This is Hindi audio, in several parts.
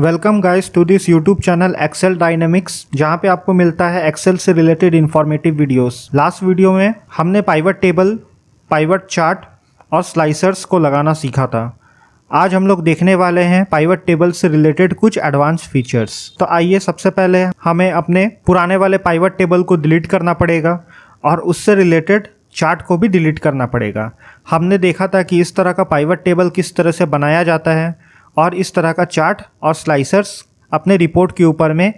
Welcome guys to this YouTube channel Excel Dynamics, जहां पे आपको मिलता है एक्सेल से related informative videos. Last video में हमने पाइवट टेबल, पाइवट चार्ट और स्लाइसर्स को लगाना सीखा था। आज हम लोग देखने वाले हैं पाइवट टेबल से रिलेटेड कुछ एडवांस फीचर्स। तो आइए सबसे पहले हमें अपने पुराने वाले पाइवट टेबल को डिलीट करना पड़ेगा और उससे रिलेटेड चार्ट को भी डिलीट करना पड़ेगा। हमने देखा था कि इस तरह का पाइवट टेबल किस तरह से बनाया जाता है और इस तरह का चार्ट और स्लाइसर्स अपने रिपोर्ट के ऊपर में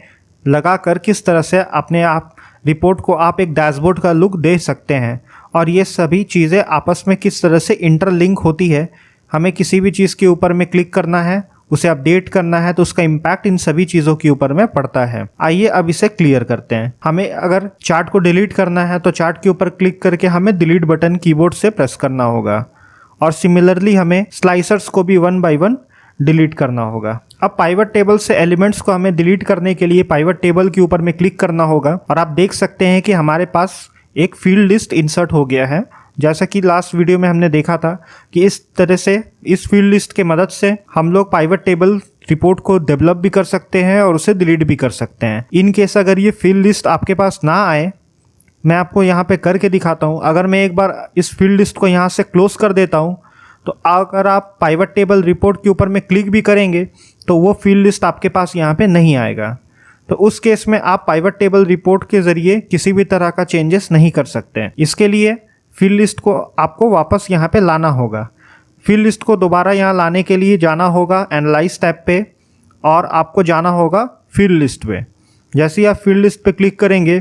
लगाकर किस तरह से अपने आप रिपोर्ट को आप एक डैशबोर्ड का लुक दे सकते हैं। और ये सभी चीज़ें आपस में किस तरह से इंटरलिंक होती है। हमें किसी भी चीज़ के ऊपर में क्लिक करना है, उसे अपडेट करना है, तो उसका इम्पैक्ट इन सभी चीज़ों के ऊपर में पड़ता है। आइए अब इसे क्लियर करते हैं। हमें अगर चार्ट को डिलीट करना है तो चार्ट के ऊपर क्लिक करके हमें डिलीट बटन कीबोर्ड से प्रेस करना होगा। और सिमिलरली हमें स्लाइसर्स को भी वन बाय वन डिलीट करना होगा। अब पाइवट टेबल से एलिमेंट्स को हमें डिलीट करने के लिए पाइवट टेबल के ऊपर में क्लिक करना होगा और आप देख सकते हैं कि हमारे पास एक फील्ड लिस्ट इंसर्ट हो गया है। जैसा कि लास्ट वीडियो में हमने देखा था कि इस तरह से इस फील्ड लिस्ट के मदद से हम लोग पाइवट टेबल रिपोर्ट को डेवलप भी कर सकते हैं और उसे डिलीट भी कर सकते हैं। इन केस अगर ये फील्ड लिस्ट आपके पास ना आए, मैं आपको यहाँ पे करके दिखाता हूँ। अगर मैं एक बार इस फील्ड लिस्ट को यहाँ से क्लोज कर देता हूँ तो अगर आप पाइवट टेबल रिपोर्ट के ऊपर में क्लिक भी करेंगे तो वो फील्ड लिस्ट आपके पास यहाँ पे नहीं आएगा। तो उस केस में आप पाइवट टेबल रिपोर्ट के ज़रिए किसी भी तरह का चेंजेस नहीं कर सकते हैं। इसके लिए फील्ड लिस्ट को आपको वापस यहाँ पे लाना होगा। फील्ड लिस्ट को दोबारा यहाँ लाने के लिए जाना होगा एनालाइज टैब पे और आपको जाना होगा फील्ड लिस्ट पे। जैसे ही आप फील्ड लिस्ट पे क्लिक करेंगे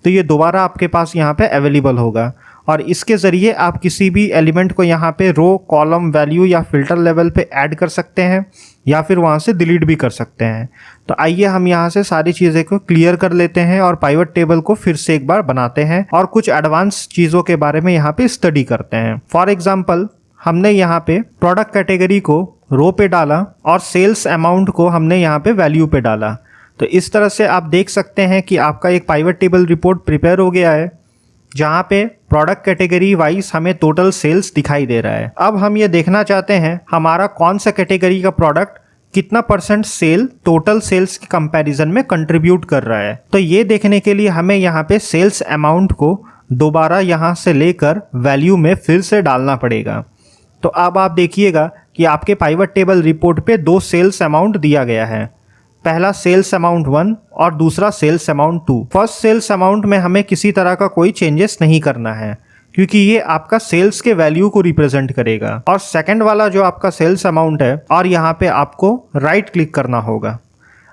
तो ये दोबारा आपके पास यहाँ पे अवेलेबल होगा और इसके ज़रिए आप किसी भी एलिमेंट को यहाँ पे रो, कॉलम, वैल्यू या फिल्टर लेवल पे ऐड कर सकते हैं या फिर वहाँ से डिलीट भी कर सकते हैं। तो आइए हम यहाँ से सारी चीज़ें को क्लियर कर लेते हैं और पाइवट टेबल को फिर से एक बार बनाते हैं और कुछ एडवांस चीज़ों के बारे में यहाँ पे स्टडी करते हैं। फॉर एग्जाम्पल, हमने यहाँ पे प्रोडक्ट कैटेगरी को रो पे डाला और सेल्स अमाउंट को हमने यहाँ पे वैल्यू पे डाला। तो इस तरह से आप देख सकते हैं कि आपका एक पाइवट टेबल रिपोर्ट प्रिपेयर हो गया है जहाँ पे प्रोडक्ट कैटेगरी वाइज हमें टोटल सेल्स दिखाई दे रहा है। अब हम ये देखना चाहते हैं हमारा कौन सा कैटेगरी का प्रोडक्ट कितना % सेल टोटल सेल्स के कंपैरिजन में कंट्रीब्यूट कर रहा है। तो ये देखने के लिए हमें यहाँ पे सेल्स अमाउंट को दोबारा यहाँ से लेकर वैल्यू में फिर से डालना पड़ेगा। तो अब आप देखिएगा कि आपके पाइवट टेबल रिपोर्ट पे 2 सेल्स अमाउंट दिया गया है। पहला सेल्स अमाउंट 1 और दूसरा sales amount 2। First sales amount में हमें किसी तरह का कोई चेंजेस नहीं करना है क्योंकि ये आपका सेल्स के वैल्यू को रिप्रेजेंट करेगा। और सेकंड वाला जो आपका सेल्स अमाउंट है, और यहाँ पे आपको राइट क्लिक करना होगा।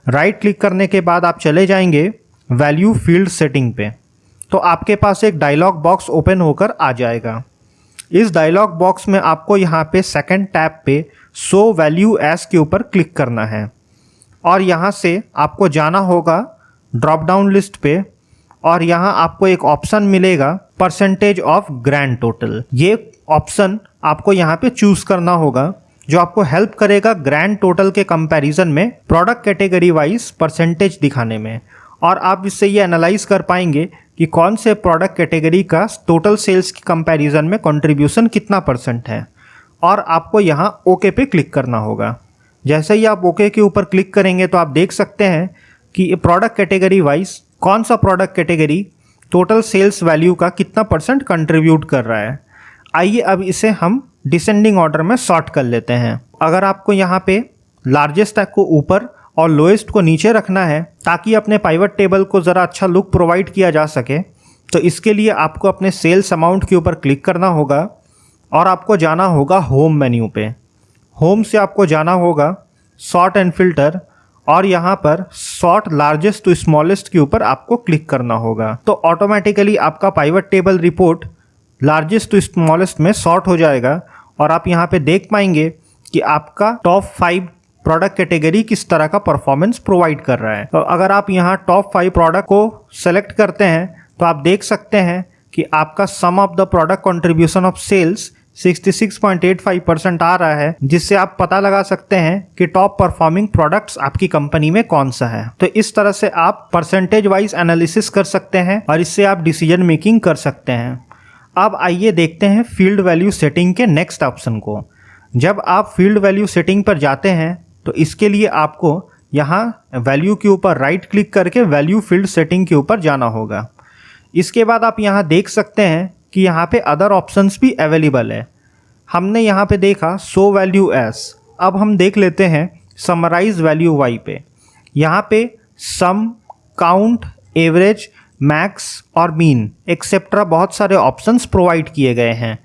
राइट क्लिक करने के बाद आप चले जाएंगे वैल्यू फील्ड सेटिंग पे। तो आपके पास एक डायलॉग बॉक्स ओपन होकर आ जाएगा। इस डायलॉग बॉक्स में आपको यहाँ पे सेकेंड टैब पे शो वैल्यू एज के ऊपर क्लिक करना है और यहाँ से आपको जाना होगा ड्रॉप डाउन लिस्ट पे और यहाँ आपको एक ऑप्शन मिलेगा % ऑफ ग्रैंड टोटल। ये ऑप्शन आपको यहाँ पे चूज़ करना होगा जो आपको हेल्प करेगा ग्रैंड टोटल के कंपैरिजन में प्रोडक्ट कैटेगरी वाइज % दिखाने में। और आप इससे ये एनालाइज कर पाएंगे कि कौन से प्रोडक्ट कैटेगरी का टोटल सेल्स के कंपैरिजन में कंट्रीब्यूशन कितना % है। और आपको यहाँ ओके पे क्लिक करना होगा। जैसे ही आप ओके के ऊपर क्लिक करेंगे तो आप देख सकते हैं कि प्रोडक्ट कैटेगरी वाइज कौन सा product category total sales value का कितना % कंट्रीब्यूट कर रहा है। आइए अब इसे हम डिसेंडिंग ऑर्डर में सॉर्ट कर लेते हैं। अगर आपको यहाँ पे लार्जेस्ट को ऊपर और लोएस्ट को नीचे रखना है ताकि अपने पाइवट टेबल को ज़रा अच्छा लुक प्रोवाइड किया जा सके, तो इसके लिए आपको अपने सेल्स अमाउंट के ऊपर क्लिक करना होगा और आपको जाना होगा होम मेन्यू पे। होम से आपको जाना होगा सॉर्ट एंड फिल्टर और यहाँ पर सॉर्ट लार्जेस्ट टू स्मॉलेस्ट के ऊपर आपको क्लिक करना होगा। तो ऑटोमेटिकली आपका pivot table report largest to smallest में सॉर्ट हो जाएगा और आप यहाँ पे देख पाएंगे कि आपका टॉप 5 प्रोडक्ट कैटेगरी किस तरह का परफॉर्मेंस प्रोवाइड कर रहा है। तो अगर आप यहाँ टॉप 5 प्रोडक्ट को सेलेक्ट करते हैं तो आप देख सकते हैं कि आपका sum of the product contribution of sales 66.85% आ रहा है, जिससे आप पता लगा सकते हैं कि टॉप परफॉर्मिंग प्रोडक्ट्स आपकी कंपनी में कौन सा है। तो इस तरह से आप % वाइज एनालिसिस कर सकते हैं और इससे आप डिसीजन मेकिंग कर सकते हैं। अब आइए देखते हैं फील्ड वैल्यू सेटिंग के नेक्स्ट ऑप्शन को। जब आप फील्ड वैल्यू सेटिंग पर जाते हैं तो इसके लिए आपको यहाँ वैल्यू के ऊपर राइट क्लिक करके वैल्यू फील्ड सेटिंग के ऊपर जाना होगा। इसके बाद आप यहाँ देख सकते हैं कि यहाँ पे अदर ऑप्शंस भी अवेलेबल है। हमने यहाँ पे देखा शो वैल्यू एस, अब हम देख लेते हैं समराइज वैल्यू वाई पे। यहाँ पे सम, काउंट, एवरेज, मैक्स और मीन एक्सेट्रा बहुत सारे ऑप्शंस प्रोवाइड किए गए हैं।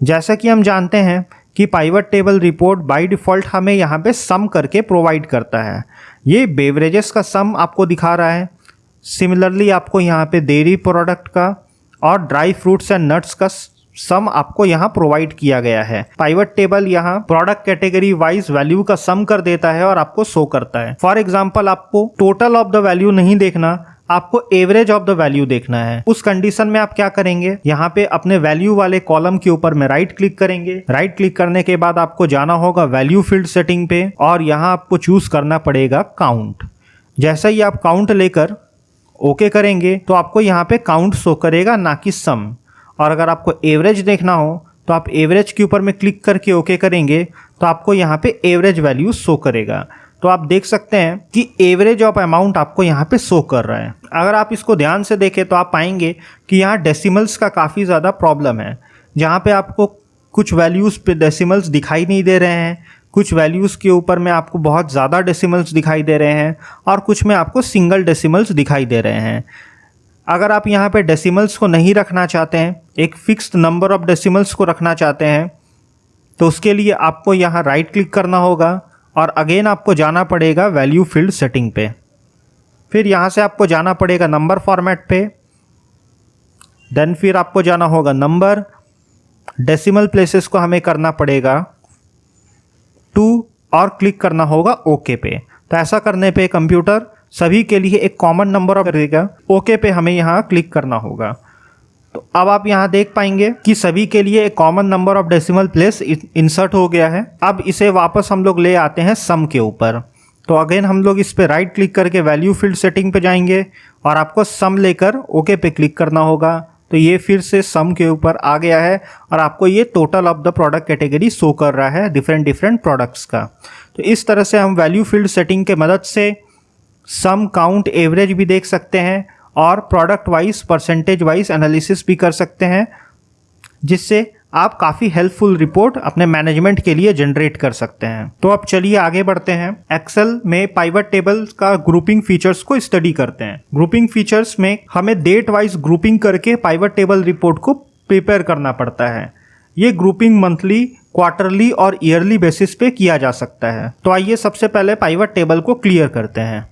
जैसा कि हम जानते हैं कि pivot table report by default हमें यहाँ पे सम करके प्रोवाइड करता है। ये बेवरेजेस का सम आपको दिखा रहा है। सिमिलरली आपको यहाँ पे डेयरी प्रोडक्ट का और ड्राई फ्रूट्स एंड नट्स का सम आपको यहाँ प्रोवाइड किया गया है। पाइवट टेबल यहाँ प्रोडक्ट कैटेगरी वाइज वैल्यू का सम कर देता है और आपको शो करता है। फॉर एग्जाम्पल आपको टोटल ऑफ द वैल्यू नहीं देखना, आपको एवरेज ऑफ द वैल्यू देखना है। उस कंडीशन में आप क्या करेंगे, यहाँ पे अपने वैल्यू वाले कॉलम के ऊपर में राइट क्लिक करेंगे। राइट क्लिक करने के बाद आपको जाना होगा वैल्यू फील्ड सेटिंग पे और यहाँ आपको चूज करना पड़ेगा काउंट। जैसा ही आप काउंट लेकर ओके करेंगे तो आपको यहाँ पे काउंट शो करेगा, ना कि सम। और अगर आपको एवरेज देखना हो तो आप एवरेज के ऊपर में क्लिक करके ओके करेंगे तो आपको यहाँ पे एवरेज वैल्यू शो करेगा। तो आप देख सकते हैं कि एवरेज ऑफ अमाउंट आपको यहाँ पे शो कर रहा है। अगर आप इसको ध्यान से देखें तो आप पाएंगे कि यहाँ डेसिमल्स का काफ़ी ज़्यादा प्रॉब्लम है। जहाँ पे आपको कुछ वैल्यूज़ पे डेसिमल्स दिखाई नहीं दे रहे हैं, कुछ वैल्यूज़ के ऊपर में आपको बहुत ज़्यादा डेसिमल्स दिखाई दे रहे हैं और कुछ में आपको सिंगल डेसिमल्स दिखाई दे रहे हैं। अगर आप यहाँ पे डेसिमल्स को नहीं रखना चाहते हैं, एक फिक्स्ड नंबर ऑफ डेसिमल्स को रखना चाहते हैं, तो उसके लिए आपको यहाँ राइट क्लिक करना होगा और अगेन आपको जाना पड़ेगा वैल्यू फील्ड सेटिंग पे। फिर यहाँ से आपको जाना पड़ेगा नंबर फॉर्मेट पे, देन फिर आपको जाना होगा नंबर, डेसिमल प्लेसेस को हमें करना पड़ेगा 2 और क्लिक करना होगा ओके पे। तो ऐसा करने पे कंप्यूटर सभी के लिए एक कॉमन नंबर ऑफ देगा। ओके पे हमें यहाँ क्लिक करना होगा। तो अब आप यहाँ देख पाएंगे कि सभी के लिए एक common number of decimal place insert हो गया है। अब इसे वापस हम लोग ले आते हैं सम के ऊपर। तो अगेन हम लोग इस पे राइट क्लिक करके वैल्यू फील्ड सेटिंग पे जाएंगे और आपको सम लेकर ओके पे क्लिक करना होगा। तो ये फिर से सम के ऊपर आ गया है और आपको ये total of the product category show कर रहा है डिफरेंट प्रोडक्ट्स का। तो इस तरह से हम वैल्यू फील्ड सेटिंग के मदद से सम, काउंट, एवरेज भी देख सकते हैं और product wise, percentage wise analysis भी कर सकते हैं, जिससे आप काफ़ी हेल्पफुल रिपोर्ट अपने मैनेजमेंट के लिए जनरेट कर सकते हैं। तो अब चलिए आगे बढ़ते हैं। एक्सेल में पाइवट टेबल का ग्रुपिंग फीचर्स को स्टडी करते हैं। ग्रुपिंग फीचर्स में हमें डेट वाइज ग्रुपिंग करके पाइवट टेबल रिपोर्ट को प्रिपेयर करना पड़ता है। ये ग्रुपिंग मंथली, क्वार्टरली और ईयरली बेसिस पे किया जा सकता है। तो आइए सबसे पहले पाइवट टेबल को क्लियर करते हैं।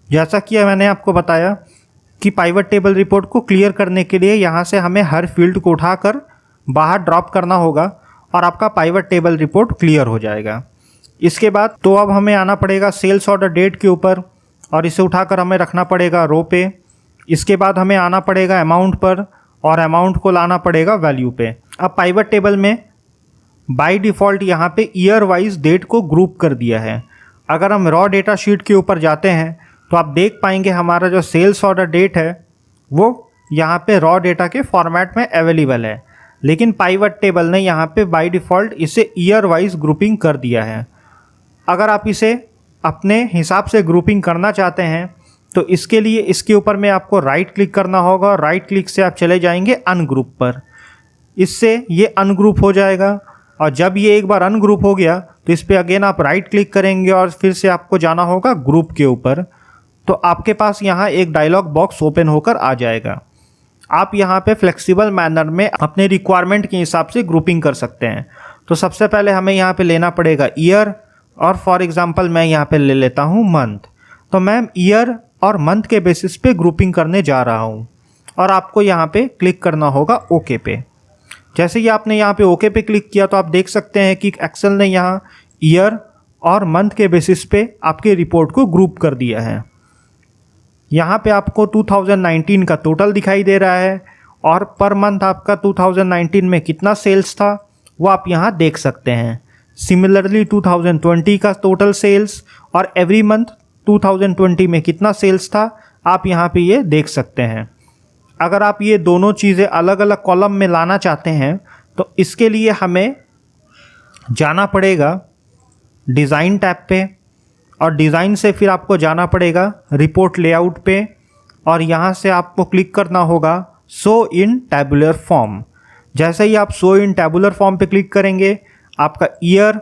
जैसा कि मैंने आपको बताया कि पाइवट टेबल रिपोर्ट को क्लियर करने के लिए यहाँ से हमें हर फील्ड को उठाकर बाहर ड्रॉप करना होगा और आपका पाइवट टेबल रिपोर्ट क्लियर हो जाएगा। इसके बाद तो अब हमें आना पड़ेगा सेल्स ऑर्डर डेट के ऊपर और इसे उठाकर हमें रखना पड़ेगा रो पे। इसके बाद हमें आना पड़ेगा अमाउंट पर और अमाउंट को लाना पड़ेगा वैल्यू पे। अब पाइवट टेबल में बाय डिफ़ॉल्ट यहाँ पे ईयर वाइज डेट को ग्रुप कर दिया है। अगर हम रॉ डेटा शीट के ऊपर जाते हैं तो आप देख पाएंगे हमारा जो सेल्स ऑर्डर डेट है वो यहाँ पे रॉ डेटा के फॉर्मेट में अवेलेबल है, लेकिन पाइवट टेबल ने यहाँ पे बाय डिफ़ॉल्ट इसे ईयर वाइज ग्रुपिंग कर दिया है। अगर आप इसे अपने हिसाब से ग्रुपिंग करना चाहते हैं तो इसके लिए इसके ऊपर में आपको राइट क्लिक करना होगा और राइट क्लिक से आप चले जाएंगे अनग्रुप पर। इससे ये अनग्रुप हो जाएगा और जब ये एक बार अनग्रुप हो गया तो इस पर अगेन आप राइट क्लिक करेंगे और फिर से आपको जाना होगा ग्रुप के ऊपर। तो आपके पास यहाँ एक डायलॉग बॉक्स ओपन होकर आ जाएगा। आप यहाँ पे फ्लेक्सिबल मैनर में अपने रिक्वायरमेंट के हिसाब से ग्रुपिंग कर सकते हैं। तो सबसे पहले हमें यहाँ पे लेना पड़ेगा ईयर और फॉर एग्जांपल मैं यहाँ पे ले लेता हूँ मंथ। तो मैं ईयर और मंथ के बेसिस पे ग्रुपिंग करने जा रहा हूँ और आपको यहाँ पे क्लिक करना होगा ओके पे। जैसे ही आपने यहाँ पे ओके पे क्लिक किया तो आप देख सकते हैं कि एक्सेल ने यहाँ ईयर और मंथ के बेसिस पे आपके रिपोर्ट को ग्रुप कर दिया है। यहाँ पे आपको 2019 का टोटल दिखाई दे रहा है और पर मंथ आपका 2019 में कितना सेल्स था वो आप यहाँ देख सकते हैं। सिमिलरली 2020 का टोटल सेल्स और एवरी मंथ 2020 में कितना सेल्स था आप यहाँ पे ये देख सकते हैं। अगर आप ये दोनों चीज़ें अलग अलग कॉलम में लाना चाहते हैं तो इसके लिए हमें जाना पड़ेगा डिज़ाइन टैब पे और डिज़ाइन से फिर आपको जाना पड़ेगा रिपोर्ट लेआउट पे और यहाँ से आपको क्लिक करना होगा शो इन टैबुलर फॉर्म। जैसे ही आप शो इन टैबुलर फॉर्म पे क्लिक करेंगे आपका ईयर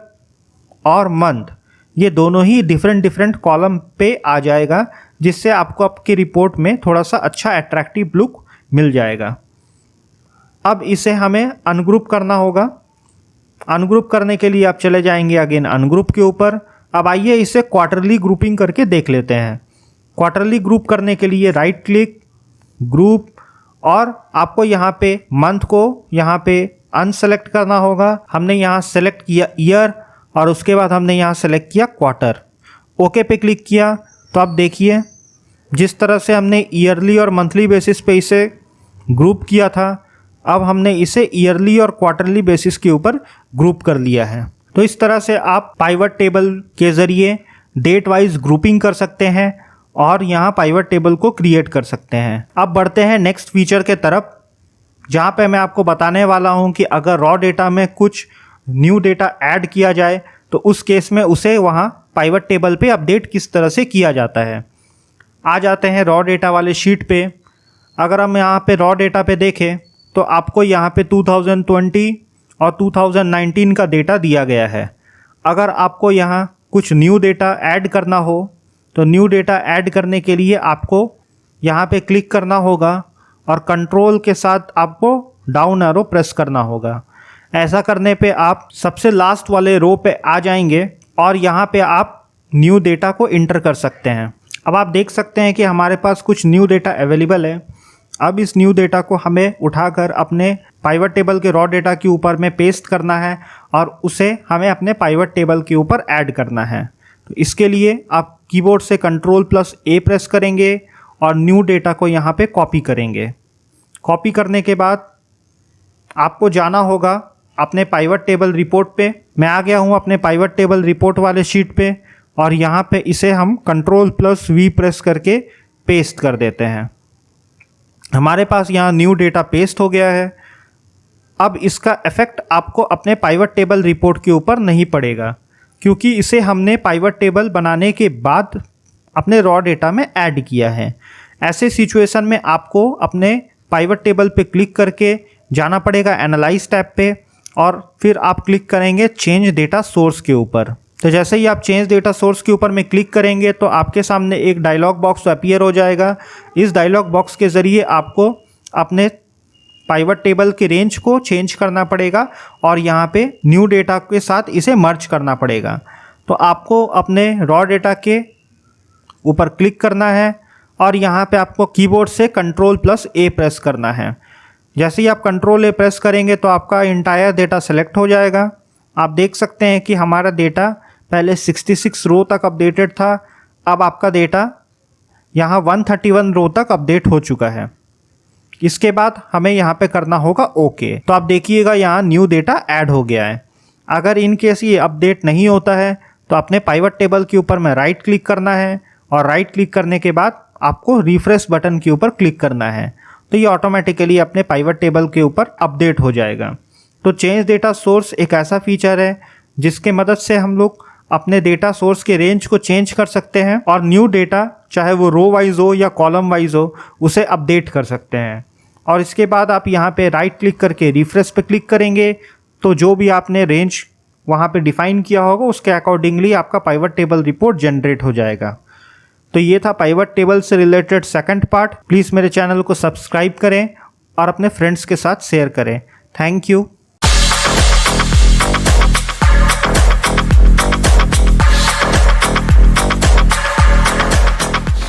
और मंथ ये दोनों ही डिफरेंट कॉलम पे आ जाएगा, जिससे आपको आपकी रिपोर्ट में थोड़ा सा अच्छा अट्रैक्टिव लुक मिल जाएगा। अब इसे हमें अनग्रुप करना होगा। अनग्रुप करने के लिए आप चले जाएंगे अगेन अनग्रुप के ऊपर। अब आइए इसे क्वार्टरली ग्रुपिंग करके देख लेते हैं। क्वार्टरली ग्रुप करने के लिए राइट क्लिक, ग्रुप, और आपको यहाँ पे मंथ को यहाँ पे अनसेलेक्ट करना होगा। हमने यहाँ सेलेक्ट किया ईयर और उसके बाद हमने यहाँ सेलेक्ट किया क्वार्टर। ओके पे क्लिक किया तो आप देखिए जिस तरह से हमने ईयरली और मंथली बेसिस पे इसे ग्रुप किया था, अब हमने इसे ईयरली और क्वार्टरली बेसिस के ऊपर ग्रुप कर लिया है। तो इस तरह से आप पाइवट टेबल के ज़रिए डेट वाइज ग्रुपिंग कर सकते हैं और यहाँ पाइवट टेबल को क्रिएट कर सकते हैं। अब बढ़ते हैं नेक्स्ट फीचर के तरफ, जहाँ पे मैं आपको बताने वाला हूँ कि अगर रॉ डेटा में कुछ न्यू डेटा ऐड किया जाए तो उस केस में उसे वहाँ पाइवट टेबल पे अपडेट किस तरह से किया जाता है। आ जाते हैं रॉ डेटा वाले शीट पे। अगर हम यहाँ पे रॉ डेटा पे देखें तो आपको यहाँ पे 2020 और 2019 का डेटा दिया गया है। अगर आपको यहाँ कुछ न्यू डेटा ऐड करना हो तो न्यू डेटा ऐड करने के लिए आपको यहाँ पे क्लिक करना होगा और कंट्रोल के साथ आपको डाउन एरो प्रेस करना होगा। ऐसा करने पे आप सबसे लास्ट वाले रो पे आ जाएंगे और यहाँ पे आप न्यू डेटा को इंटर कर सकते हैं। अब आप देख सकते हैं कि हमारे पास कुछ न्यू डेटा अवेलेबल है। अब इस न्यू डेटा को हमें उठाकर अपने पाइवट टेबल के रॉ डेटा के ऊपर में पेस्ट करना है और उसे हमें अपने पाइवट टेबल के ऊपर ऐड करना है। तो इसके लिए आप कीबोर्ड से Ctrl+A प्रेस करेंगे और न्यू डेटा को यहाँ पे कॉपी करेंगे। कॉपी करने के बाद आपको जाना होगा अपने पाइवट टेबल रिपोर्ट पे। मैं आ गया हूँ अपने पाइवट टेबल रिपोर्ट वाले शीट पे और यहाँ पे इसे हम Ctrl+V प्रेस करके पेस्ट कर देते हैं। हमारे पास यहाँ न्यू डेटा पेस्ट हो गया है। अब इसका इफेक्ट आपको अपने पाइवट टेबल रिपोर्ट के ऊपर नहीं पड़ेगा, क्योंकि इसे हमने पाइवट टेबल बनाने के बाद अपने रॉ डेटा में ऐड किया है। ऐसे सिचुएशन में आपको अपने पाइवट टेबल पे क्लिक करके जाना पड़ेगा एनालाइज टैब पे और फिर आप क्लिक करेंगे चेंज डेटा सोर्स के ऊपर। तो जैसे ही आप चेंज डेटा सोर्स के ऊपर में क्लिक करेंगे तो आपके सामने एक डायलॉग बॉक्स अपीयर हो जाएगा। इस डायलॉग बॉक्स के ज़रिए आपको अपने पाइवट टेबल के रेंज को चेंज करना पड़ेगा और यहाँ पे न्यू डेटा के साथ इसे मर्ज करना पड़ेगा। तो आपको अपने रॉ डेटा के ऊपर क्लिक करना है और यहाँ पे आपको कीबोर्ड से Ctrl+A प्रेस करना है। जैसे ही आप Ctrl+A प्रेस करेंगे तो आपका इंटायर डेटा सेलेक्ट हो जाएगा। आप देख सकते हैं कि हमारा डेटा पहले 66 रो तक अपडेटेड था, अब आपका डेटा यहाँ 131 रो तक अपडेट हो चुका है। इसके बाद हमें यहाँ पे करना होगा ओके। तो आप देखिएगा यहाँ न्यू डेटा ऐड हो गया है। अगर इन केस ये अपडेट नहीं होता है तो अपने पाइवट टेबल के ऊपर में राइट क्लिक करना है और राइट क्लिक करने के बाद आपको रिफ्रेश बटन के ऊपर क्लिक करना है, तो ये ऑटोमेटिकली अपने पाइवट टेबल के ऊपर अपडेट हो जाएगा। तो चेंज डेटा सोर्स एक ऐसा फीचर है जिसके मदद से हम लोग अपने डेटा सोर्स के रेंज को चेंज कर सकते हैं और न्यू डेटा चाहे वो रो वाइज हो या कॉलम वाइज हो उसे अपडेट कर सकते हैं। और इसके बाद आप यहाँ पे राइट क्लिक करके रिफ्रेश पे क्लिक करेंगे तो जो भी आपने रेंज वहाँ पे डिफाइन किया होगा उसके अकॉर्डिंगली आपका पाइवट टेबल रिपोर्ट जनरेट हो जाएगा। तो ये था पाइवट टेबल से रिलेटेड सेकंड पार्ट। प्लीज़ मेरे चैनल को सब्सक्राइब करें और अपने फ्रेंड्स के साथ शेयर करें। Thank you.